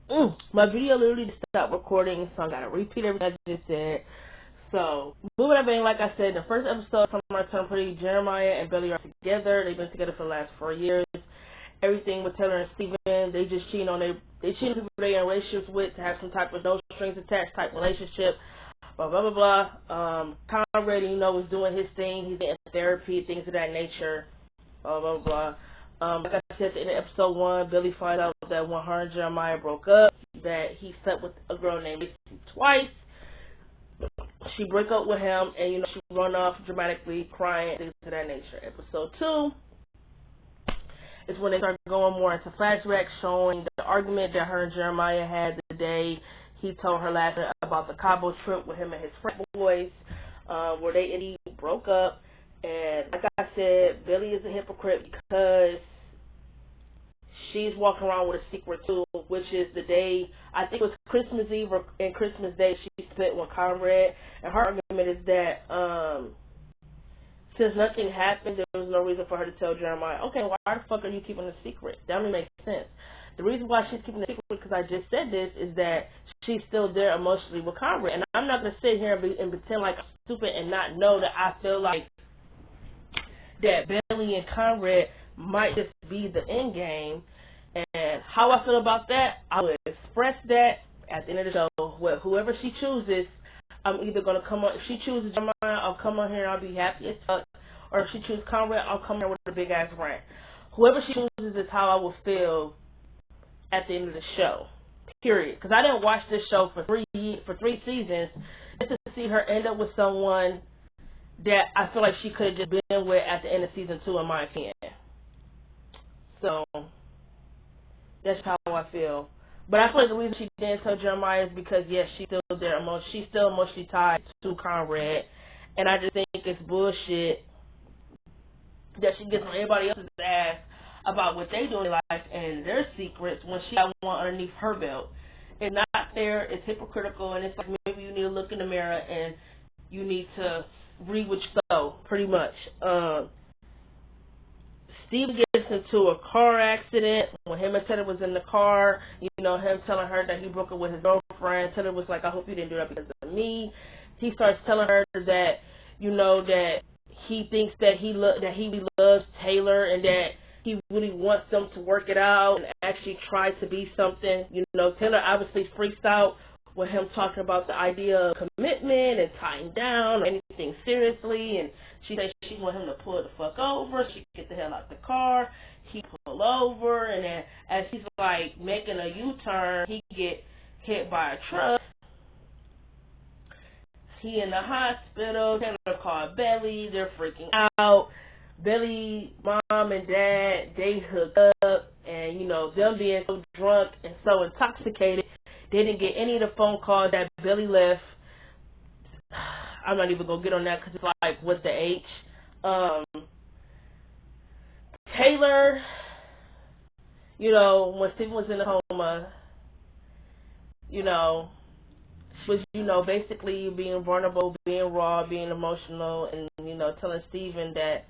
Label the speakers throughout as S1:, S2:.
S1: My video literally just stopped recording, so I gotta repeat everything I just said. So, moving on, like I said, the first episode from my Turn Pretty, Jeremiah and Billy are together. They've been together for the last 4 years. Everything with Taylor and Steven, they just cheating on people they're in relationships with to have some type of no strings attached type relationship. Blah blah blah blah. Conrad, was doing his thing. He's in therapy, things of that nature. Blah blah blah. Like I said in episode 1, Billy finds out that when her and Jeremiah broke up, that he slept with a girl named Lacey twice. She broke up with him, and she run off dramatically, crying, things of that nature. Episode 2 is when they start going more into flashbacks, showing the argument that her and Jeremiah had the day he told her last night about the Cabo trip with him and his frat boys, where they indeed broke up. And like I said, Billy is a hypocrite because she's walking around with a secret too, which is the day, I think it was Christmas Eve and Christmas Day, she split with Conrad. And her argument is that since nothing happened, there was no reason for her to tell Jeremiah, okay, why the fuck are you keeping a secret? That don't make sense. The reason why she's keeping a secret, because I just said this, is that she's still there emotionally with Conrad. And I'm not going to sit here and pretend like I'm stupid and not know that I feel like that Billy and Conrad might just be the end game. And how I feel about that, I will express that at the end of the show. With whoever she chooses, I'm either going to come on. If she chooses Jeremiah, I'll come on here and I'll be happy as fuck. Or if she chooses Conrad, I'll come here with a big ass rant. Whoever she chooses is how I will feel at the end of the show. Period. Because I didn't watch this show for three seasons just to see her end up with someone that I feel like she could have just been with at the end of season 2, in my opinion. So that's how I feel. But I feel like the reason she didn't tell Jeremiah is because, yes, she's still there. She's still emotionally tied to Conrad. And I just think it's bullshit that she gets on everybody else's ass about what they do in life and their secrets when she got one underneath her belt. It's not fair. It's hypocritical. And it's like maybe you need to look in the mirror and you need to read what you saw, pretty much. Steve gets into a car accident when him and Taylor was in the car. Him telling her that he broke up with his girlfriend. Taylor was like, I hope you didn't do that because of me. He starts telling her that, that he thinks that he loves Taylor and that he really wants them to work it out and actually try to be something. Taylor obviously freaks out with him talking about the idea of commitment and tying down or anything seriously, and she says she wants him to pull the fuck over. She get the hell out the car. He pull over, and then as he's like making a U-turn, he get hit by a truck. He in the hospital. Taylor called Belly. They're freaking out. Belly, mom and dad, they hook up, and them being so drunk and so intoxicated, they didn't get any of the phone calls that Billy left. I'm not even going to get on that because it's like, what the H? Taylor, when Stephen was in the coma, was, basically being vulnerable, being raw, being emotional, and, telling Stephen that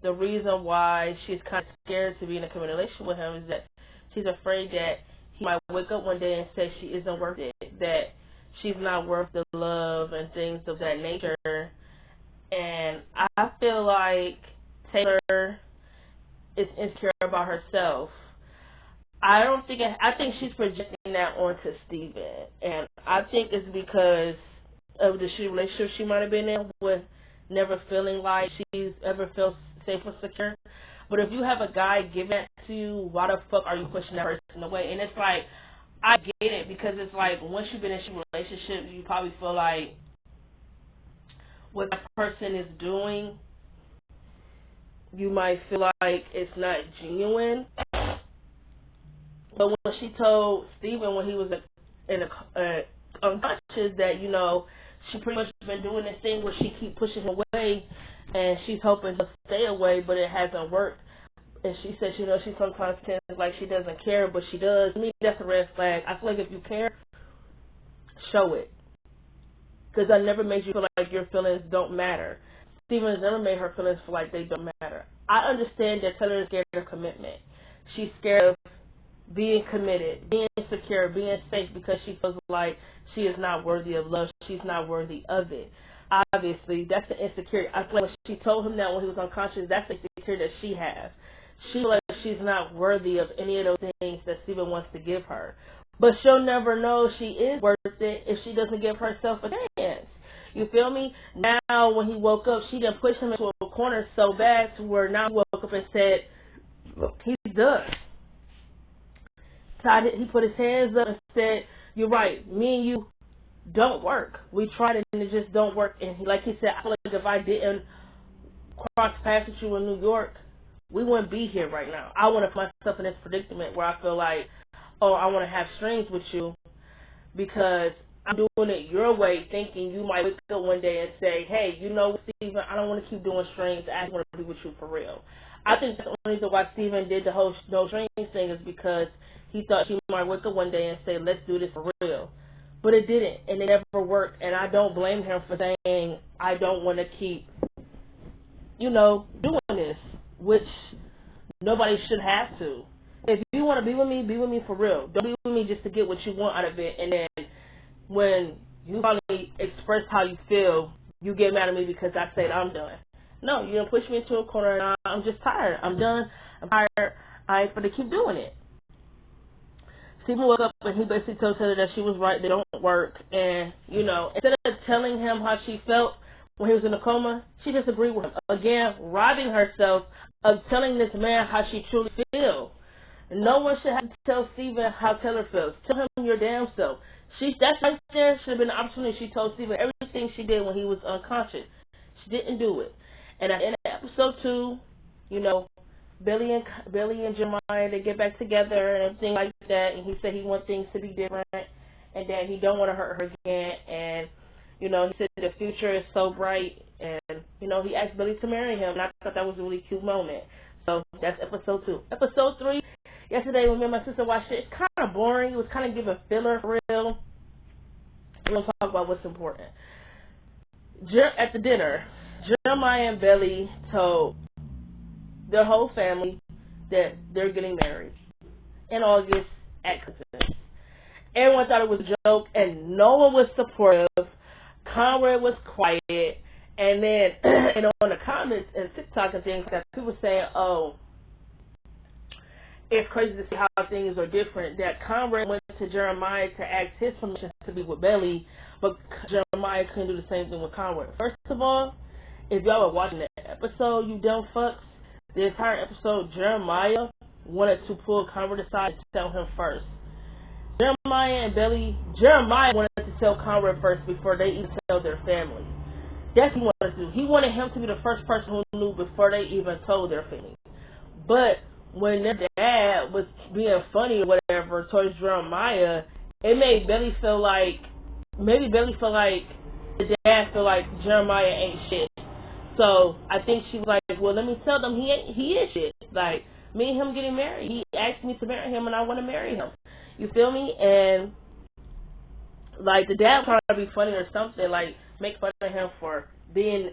S1: the reason why she's kind of scared to be in a committed relationship with him is that she's afraid that he might wake up one day and say she isn't worth it, that she's not worth the love and things of that nature. And I feel like Taylor is insecure about herself. I think she's projecting that onto Steven. And I think it's because of the shitty relationship she might have been in with never feeling like she's ever felt safe or secure. But if you have a guy giving that to you, why the fuck are you pushing that person away? And it's like, I get it, because it's like once you've been in a relationship, you probably feel like what that person is doing, you might feel like it's not genuine. But when she told Steven when he was unconscious that, she pretty much been doing this thing where she keep pushing him away, and she's hoping to stay away, but it hasn't worked. And she said, she sometimes tends like she doesn't care, but she does. To me, that's a red flag. I feel like if you care, show it. Because I never made you feel like your feelings don't matter. Steven has never made her feelings feel like they don't matter. I understand that Taylor is scared of commitment. She's scared of being committed, being secure, being safe because she feels like she is not worthy of love. She's not worthy of it. Obviously, that's the insecurity. I feel like when she told him that when he was unconscious, that's the insecurity that she has. She feels like she's not worthy of any of those things that Steven wants to give her. But she'll never know she is worth it if she doesn't give herself a chance. You feel me? Now, when he woke up, she done pushed him into a corner so bad to where now he woke up and said, he's done. He put his hands up and said, you're right, me and you don't work. We tried it and it just don't work. And like he said, I feel like if I didn't cross paths with you in New York, we wouldn't be here right now. I want to put myself in this predicament where I feel like, oh, I want to have strings with you because I'm doing it your way, thinking you might wake up one day and say, hey, you know, Steven, I don't want to keep doing strings. I just want to be with you for real. I think that's the only reason why Steven did the whole no strings thing is because he thought she might wake up one day and say, let's do this for real. But it didn't, and it never worked. And I don't blame him for saying, I don't want to keep, you know, doing this, which nobody should have to. If you want to be with me for real. Don't be with me just to get what you want out of it. And then when you finally express how you feel, you get mad at me because I said I'm done. No, you don't push me into a corner and I'm just tired. I'm done. I'm tired. I ain't gonna keep doing it. Steven woke up and he basically told her that she was right. They don't work. And, you know, instead of telling him how she felt when he was in a coma, she just agreed with him. Again, robbing herself of telling this man how she truly feels. No one should have to tell Steven how Taylor feels. Tell him your damn self. That right there should have been the opportunity. She told Steven everything she did when he was unconscious. She didn't do it. And at the end of episode 2, you know, Billy and Jeremiah, they get back together and everything like that. And he said he wants things to be different and that he don't want to hurt her again. And, you know, he said the future is so bright. And, you know, he asked Billy to marry him. And I thought that was a really cute moment. So that's episode 2. Episode 3. Yesterday, when me and my sister watched it, it's kind of boring. It was kind of giving filler for real. We're going to talk about what's important. At the dinner, Jeremiah and Billy told their whole family that they're getting married in August at Christmas. Everyone thought it was a joke, and no one was supportive. Conrad was quiet. And then and on the comments and TikTok and things, that people were saying, oh, it's crazy to see how things are different. That Conrad went to Jeremiah to ask his permission to be with Billy, but Jeremiah couldn't do the same thing with Conrad. First of all, if y'all were watching the episode, you dumb fucks, the entire episode, Jeremiah wanted to pull Conrad aside to tell him first. Jeremiah wanted to tell Conrad first before they even tell their family. That's what he wanted to do. He wanted him to be the first person who knew before they even told their family. But when their dad was being funny or whatever towards Jeremiah, it made Billy feel like, maybe Billy felt like the dad feel like Jeremiah ain't shit. So I think she was like, well, let me tell them he is shit. Like, me and him getting married. He asked me to marry him and I want to marry him. You feel me? And like the dad was trying to be funny or something, like make fun of him for being,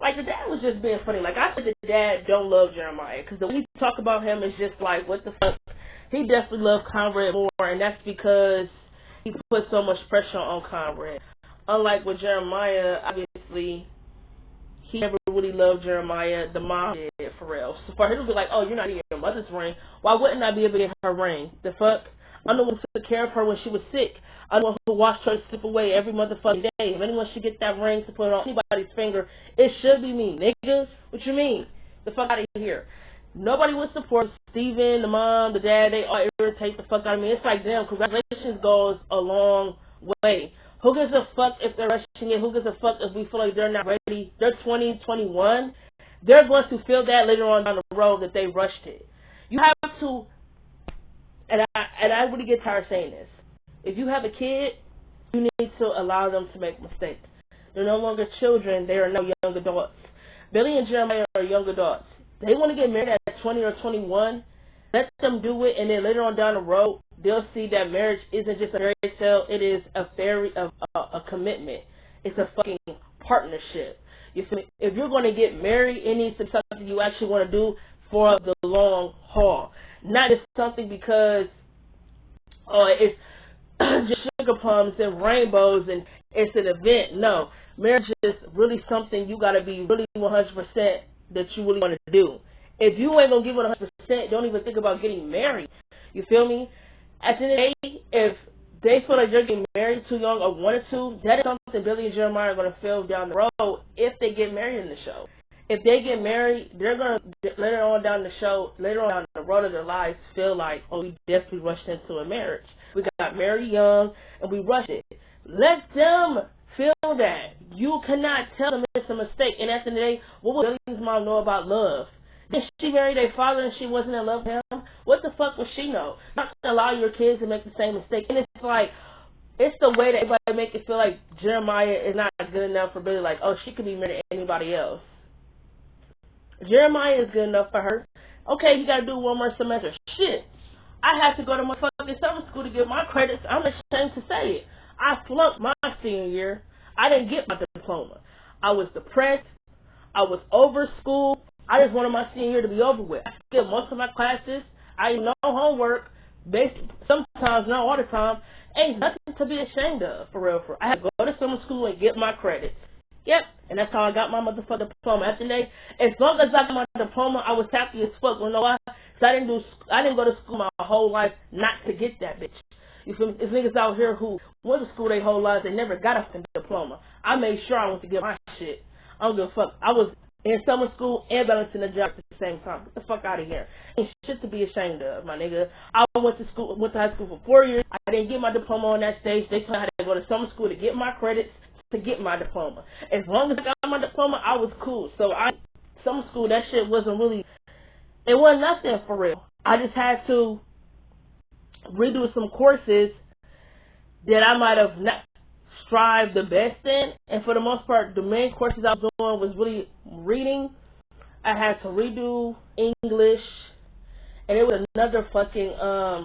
S1: like the dad was just being funny. Like I said, the dad don't love Jeremiah because the way he talk about him is just like, what the fuck? He definitely loved Conrad more, and that's because he put so much pressure on Conrad. Unlike with Jeremiah, obviously, he never really loved Jeremiah. The mom did, for real. So for him to be like, oh, you're not getting your mother's ring, why wouldn't I be able to get her ring? The fuck? I'm the one who took care of her when she was sick. I'm the one who watched her slip away every motherfucking day. If anyone should get that ring to put on anybody's finger, it should be me. Niggas, what you mean? The fuck out of here. Nobody would support Steven, the mom, the dad. They all irritate the fuck out of me. It's like, damn, congratulations goes a long way. Who gives a fuck if they're rushing it? Who gives a fuck if we feel like they're not ready? They're 20, 21. They're going to feel that later on down the road that they rushed it. You have to, and I really get tired of saying this. If you have a kid, you need to allow them to make mistakes. They're no longer children. They are no young adults. Billy and Jeremiah are young adults. They want to get married at 20 or 21. Let them do it, and then later on down the road, they'll see that marriage isn't just a fairy tale. It is a commitment. It's a fucking partnership. You feel me? If you're going to get married, it needs to be something you actually want to do for the long haul. Not just something because it's just sugar plums and rainbows and it's an event. No, marriage is really something you gotta be really 100% that you really want to do. If you ain't gonna give it 100%, don't even think about getting married. You feel me? At the end of the day, if they feel like you're getting married too young or wanted to, that is something Billy and Jeremiah are gonna feel down the road if they get married in the show. If they get married, they're gonna later on down the road of their lives feel like, oh, we definitely rushed into a marriage. We got married young and we rushed it. Let them feel that. You cannot tell them it's a mistake. And at the end of the day, what would Billy's mom know about love? Did she marry their father and she wasn't in love with him? What the fuck would she know? Not to allow your kids to make the same mistake. And it's like, it's the way that everybody make it feel like Jeremiah is not good enough for Billy. Like, oh, she could be married to anybody else. Jeremiah is good enough for her. Okay, you got to do one more semester. Shit. I had to go to my fucking summer school to get my credits. I'm ashamed to say it. I flunked my senior year. I didn't get my diploma. I was depressed. I was over school. I just wanted my senior year to be over with. I skipped most of my classes. I did no homework. Sometimes, not all the time. Ain't nothing to be ashamed of, for real. I had to go to summer school and get my credits. Yep, and that's how I got my motherfucking diploma. After that, as long as I got my diploma, I was happy as fuck. You know why? So I didn't go to school my whole life not to get that bitch. You feel me? There's niggas out here who went to school their whole lives, they never got a diploma. I made sure I went to get my shit. I don't give a fuck. I was in summer school and balancing the job at the same time. Get the fuck out of here. Ain't shit to be ashamed of, my nigga. I went to high school for 4 years. I didn't get my diploma on that stage. They told me I had to go to summer school to get my credits to get my diploma. As long as I got my diploma, I was cool. So summer school, that shit wasn't really, it wasn't nothing for real. I just had to redo some courses that I might have not strived the best in, and for the most part, the main courses I was doing was really reading. I had to redo English, and it was another fucking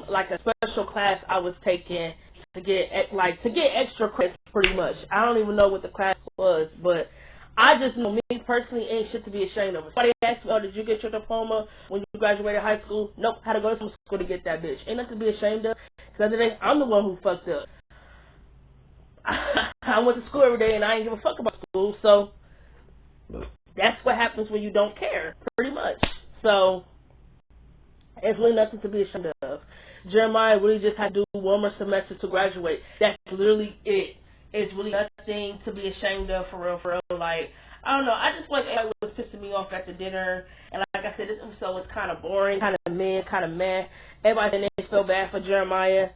S1: like a special class I was taking to get extra credits, pretty much. I don't even know what the class was, but I just know me personally ain't shit to be ashamed of. Somebody asked me, oh, did you get your diploma when you graduated high school? Nope, had to go to some school to get that bitch. Ain't nothing to be ashamed of, because today I'm the one who fucked up. I went to school every day and I didn't give a fuck about school, so that's what happens when you don't care, pretty much. So it's really nothing to be ashamed of. Jeremiah really just had to do one more semester to graduate. That's literally it. It's really nothing to be ashamed of, for real. Like, I don't know. I just like everybody was pissing me off at the dinner. And like I said, this episode was kind of boring, kind of meh. Everybody in there felt bad for Jeremiah.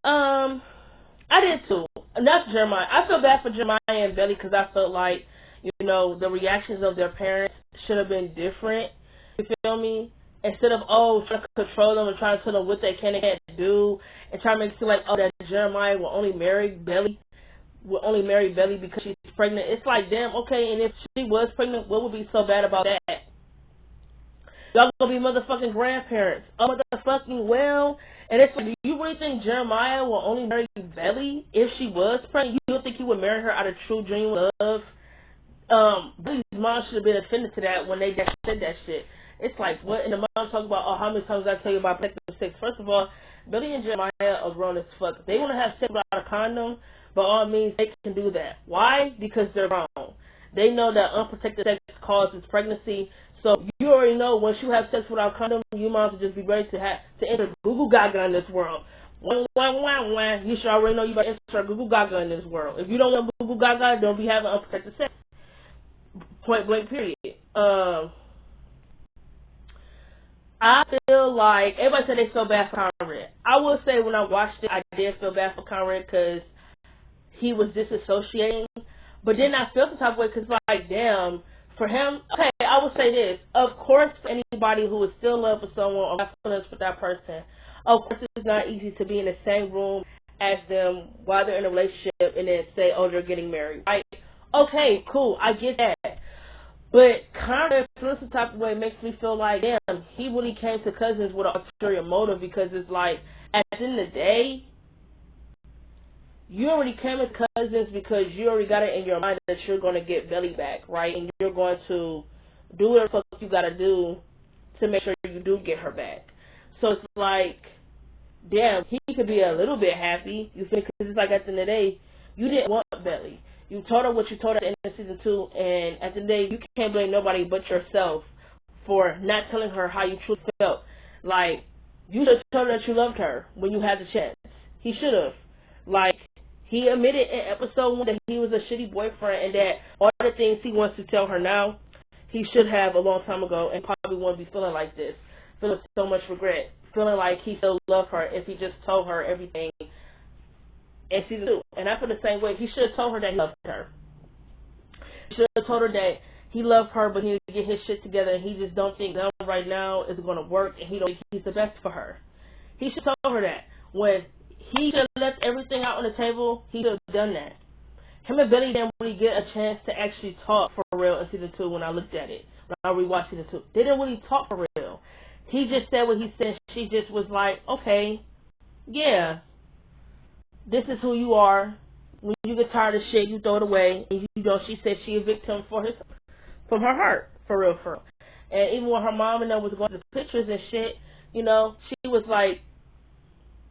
S1: I did too. Not Jeremiah. I feel bad for Jeremiah and Belly because I felt like, you know, the reactions of their parents should have been different. You feel me? Instead of, trying to control them and trying to tell them what they can and can't do, and trying to make it seem like, that Jeremiah will only marry Belly because she's pregnant. It's like, damn, okay, and if she was pregnant, what would be so bad about that? Y'all gonna be motherfucking grandparents. Oh, motherfucking well. And it's like, do you really think Jeremiah will only marry Belly if she was pregnant? You don't think he would marry her out of true genuine love? Billy's mom should have been offended to that when they just said that shit. It's like, what? And the mom talk about, how many times did I tell you about protective sex? First of all, Billy and Jeremiah are grown as fuck. They want to have sex without a condom, by all means, they can do that. Why? Because they're grown. They know that unprotected sex causes pregnancy. So you already know once you have sex without condom, you might just be ready to enter Google Gaga in this world. You should already know you about to enter Google Gaga in this world. If you don't want Google Gaga, don't be having unprotected sex. Point blank period. I feel like everybody said they feel bad for Conrad. I will say when I watched it, I did feel bad for Conrad because he was disassociating. But then I felt the type of way because, like, damn, for him, okay, I will say this. Of course, anybody who is still in love with someone or has feelings with that person, of course, it's not easy to be in the same room as them while they're in a relationship and then say, oh, they're getting married. Right? Okay, cool, I get that. But Conrad feels the type of way makes me feel like, damn, he really came to Cousins with an ulterior motive because it's like, at the end of the day, you already came to Cousins because you already got it in your mind that you're going to get Belly back, right? And you're going to do whatever the fuck you got to do to make sure you do get her back. So it's like, damn, he could be a little bit happy. You feel? Because it's like at the end of the day, you didn't want Belly. You told her what you told her at the end of season 2, and at the end of the day, you can't blame nobody but yourself for not telling her how you truly felt. Like, you should have told her that you loved her when you had the chance. He should have. Like, he admitted in episode 1 that he was a shitty boyfriend and that all the things he wants to tell her now, he should have a long time ago, and probably won't be feeling like this. Feeling so much regret. Feeling like he still loved her if he just told her everything in season 2. And I feel the same way. He should have told her that he loved her. He should have told her that he loved her, but he needed to get his shit together, and he just don't think that right now is going to work, and he don't think he's the best for her. He should have told her that. When he should have left everything out on the table, he should have done that. Him and Billy didn't really get a chance to actually talk for real in season 2 when I looked at it. When I rewatched season 2. They didn't really talk for real. He just said what he said. She just was like, okay, yeah, this is who you are. When you get tired of shit, you throw it away. And you know, she said she evicted him from her heart, for real, for real. And even when her mom and them was going to the pictures and shit, you know, she was like,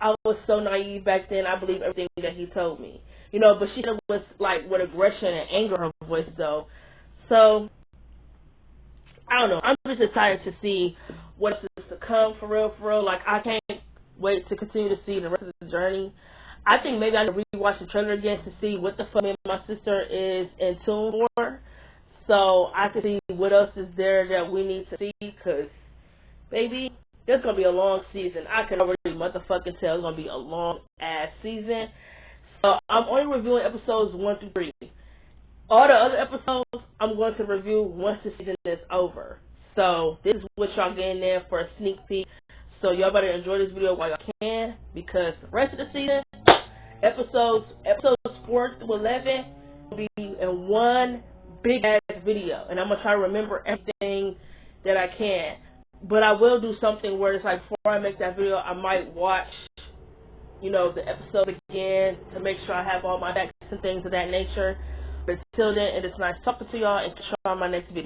S1: I was so naive back then. I believe everything that he told me. You know, but she was like with aggression and anger in her voice, though. So, I don't know. I'm just excited to see what's to come, for real, for real. Like, I can't wait to continue to see the rest of the journey. I think maybe I can rewatch the trailer again to see what the fuck me and my sister is in tune for. So I can see what else is there that we need to see. Because, baby, there's going to be a long season. I can already motherfucking tell it's going to be a long-ass season. So I'm only reviewing episodes 1 through 3. All the other episodes, I'm going to review once the season is over. So this is what y'all getting there for a sneak peek. So y'all better enjoy this video while y'all can, because the rest of the season, episodes 4 through 11 will be in one big ass video, and I'm gonna try to remember everything that I can. But I will do something where it's like, before I make that video, I might watch, you know, the episode again to make sure I have all my facts and things of that nature. But until then, it is nice talking to y'all, and catch y'all on my next video.